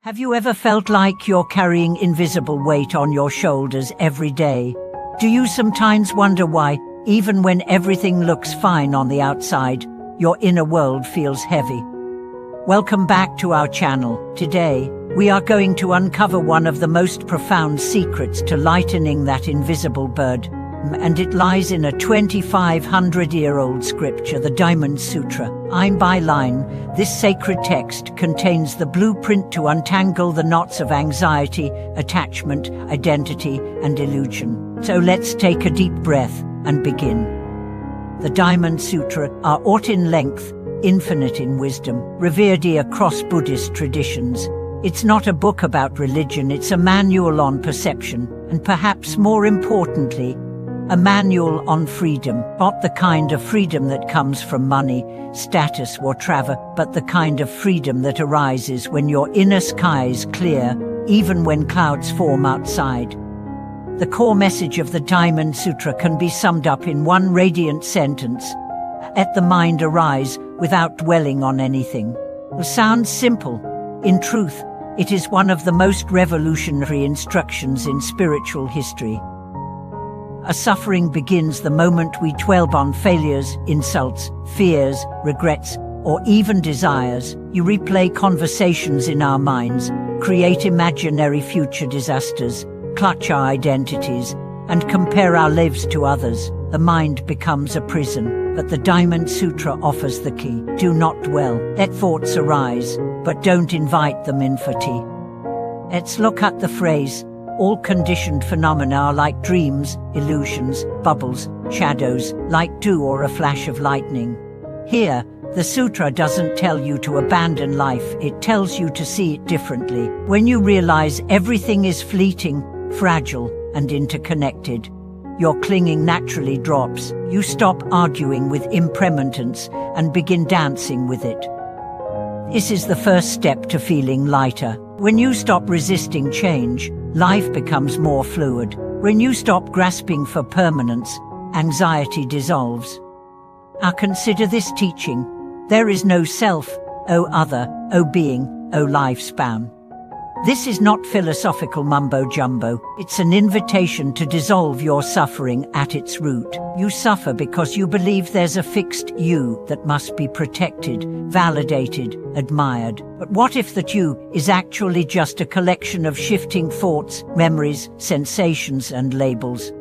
Have you ever felt like you're carrying invisible weight on your shoulders every day? Do you sometimes wonder why, even when everything looks fine on the outside, your inner world feels heavy? Welcome back to our channel. Today, we are going to uncover one of the most profound secrets to lightening that invisible burden, and it lies in a 2,500-year-old scripture, the Diamond Sutra. Line by line, this sacred text contains the blueprint to untangle the knots of anxiety, attachment, identity, and illusion. So let's take a deep breath and begin. The Diamond Sutra are aught in length, infinite in wisdom, revered across Buddhist traditions. It's not a book about religion, it's a manual on perception, and perhaps more importantly, a manual on freedom. Not the kind of freedom that comes from money, status, or travel, but the kind of freedom that arises when your inner sky is clear, even when clouds form outside. The core message of the Diamond Sutra can be summed up in one radiant sentence: let the mind arise without dwelling on anything. It sounds simple. In truth, it is one of the most revolutionary instructions in spiritual history. A suffering begins the moment we dwell on failures, insults, fears, regrets, or even desires. You replay conversations in our minds, create imaginary future disasters, clutch our identities, and compare our lives to others. The mind becomes a prison, but the Diamond Sutra offers the key. Do not dwell. Let thoughts arise, but don't invite them in for tea. Let's look at the phrase. All conditioned phenomena are like dreams, illusions, bubbles, shadows, like dew or a flash of lightning. Here, the sutra doesn't tell you to abandon life, it tells you to see it differently. When you realize everything is fleeting, fragile, and interconnected, your clinging naturally drops. You stop arguing with impermanence and begin dancing with it. This is the first step to feeling lighter. When you stop resisting change, life becomes more fluid. When you stop grasping for permanence, anxiety dissolves. Now consider this teaching. There is no self, O other, O being, O lifespan. This is not philosophical mumbo-jumbo. It's an invitation to dissolve your suffering at its root. You suffer because you believe there's a fixed you that must be protected, validated, admired. But what if that you is actually just a collection of shifting thoughts, memories, sensations, and labels?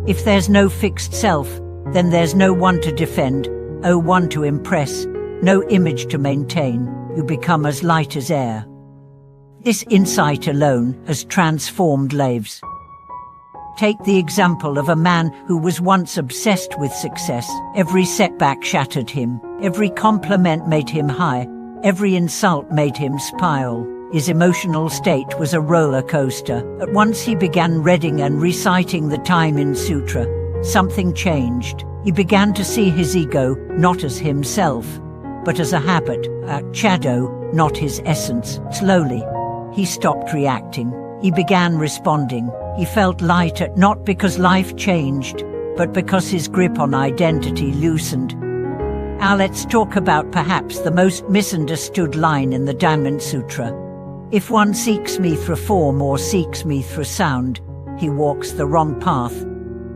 If there's no fixed self, then there's no one to defend, no one to impress, no image to maintain. You become as light as air. This insight alone has transformed lives. Take the example of a man who was once obsessed with success. Every setback shattered him. Every compliment made him high. Every insult made him spiral. His emotional state was a roller coaster. At once he began reading and reciting the Diamond Sutra. Something changed. He began to see his ego not as himself, but as a habit, a shadow, not his essence. Slowly, he stopped reacting. He began responding. He felt lighter, not because life changed, but because his grip on identity loosened. Now let's talk about perhaps the most misunderstood line in the Diamond Sutra. If one seeks me through form or seeks me through sound, he walks the wrong path.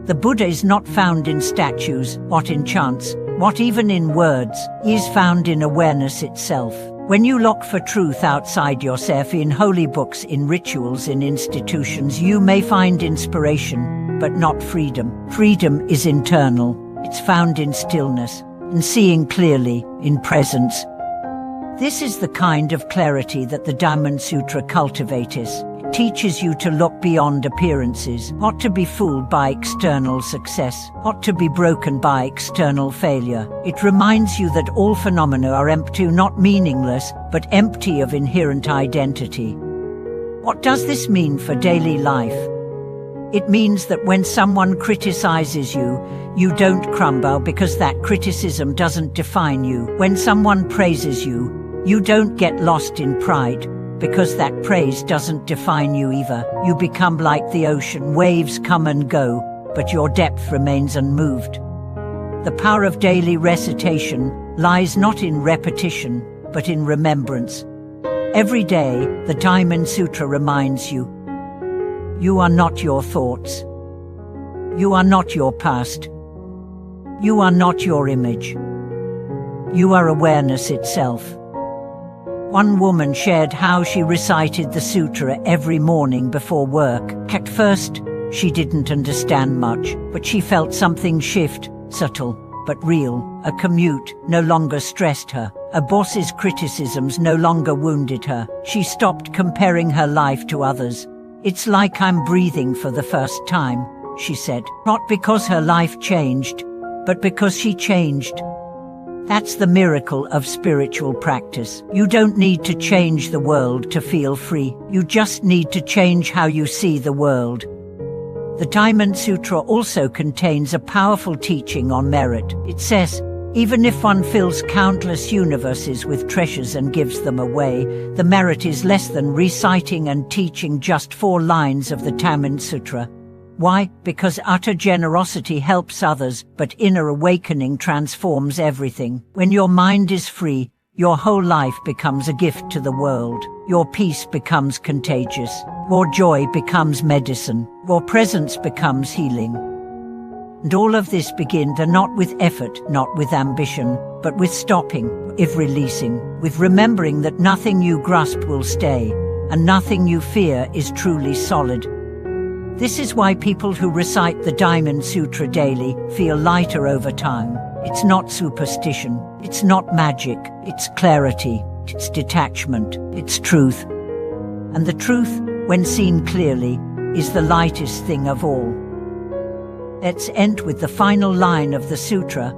The Buddha is not found in statues, not in chants, not even in words. He is found in awareness itself. When you look for truth outside yourself, in holy books, in rituals, in institutions, you may find inspiration, but not freedom. Freedom is internal. It's found in stillness, in seeing clearly, in presence. This is the kind of clarity that the Diamond Sutra cultivates. It teaches you to look beyond appearances, not to be fooled by external success, not to be broken by external failure. It reminds you that all phenomena are empty, not meaningless, but empty of inherent identity. What does this mean for daily life? It means that when someone criticizes you, you don't crumble because that criticism doesn't define you. When someone praises you, you don't get lost in pride, because that praise doesn't define you either. You become like the ocean. Waves come and go, but your depth remains unmoved. The power of daily recitation lies not in repetition, but in remembrance. Every day, the Diamond Sutra reminds you, you are not your thoughts. You are not your past. You are not your image. You are awareness itself. One woman shared how she recited the sutra every morning before work. At first, she didn't understand much, but she felt something shift, subtle but real. A commute no longer stressed her. A boss's criticisms no longer wounded her. She stopped comparing her life to others. "It's like I'm breathing for the first time," she said. Not because her life changed, but because she changed. That's the miracle of spiritual practice. You don't need to change the world to feel free. You just need to change how you see the world. The Diamond Sutra also contains a powerful teaching on merit. It says, even if one fills countless universes with treasures and gives them away, the merit is less than reciting and teaching just 4 lines of the Diamond Sutra. Why? Because utter generosity helps others, but inner awakening transforms everything. When your mind is free, your whole life becomes a gift to the world. Your peace becomes contagious. Your joy becomes medicine. Your presence becomes healing. And all of this begins not with effort, not with ambition, but with stopping, with releasing, with remembering that nothing you grasp will stay, and nothing you fear is truly solid. This is why people who recite the Diamond Sutra daily feel lighter over time. It's not superstition, it's not magic, it's clarity, it's detachment, it's truth. And the truth, when seen clearly, is the lightest thing of all. Let's end with the final line of the sutra.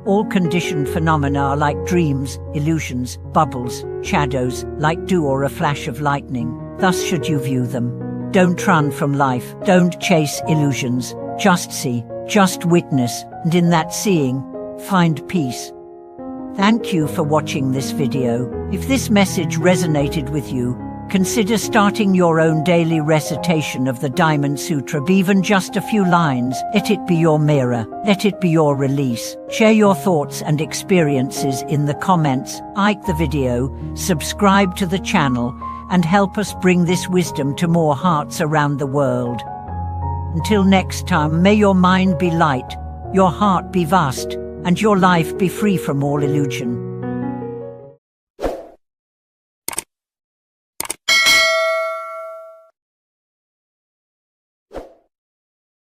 All conditioned phenomena are like dreams, illusions, bubbles, shadows, like dew or a flash of lightning. Thus should you view them. Don't run from life, don't chase illusions, just see, just witness, and in that seeing, find peace. Thank you for watching this video. If this message resonated with you, consider starting your own daily recitation of the Diamond Sutra, even just a few lines. Let it be your mirror, let it be your release. Share your thoughts and experiences in the comments, like the video, subscribe to the channel, and help us bring this wisdom to more hearts around the world. Until next time, may your mind be light, your heart be vast, and your life be free from all illusion.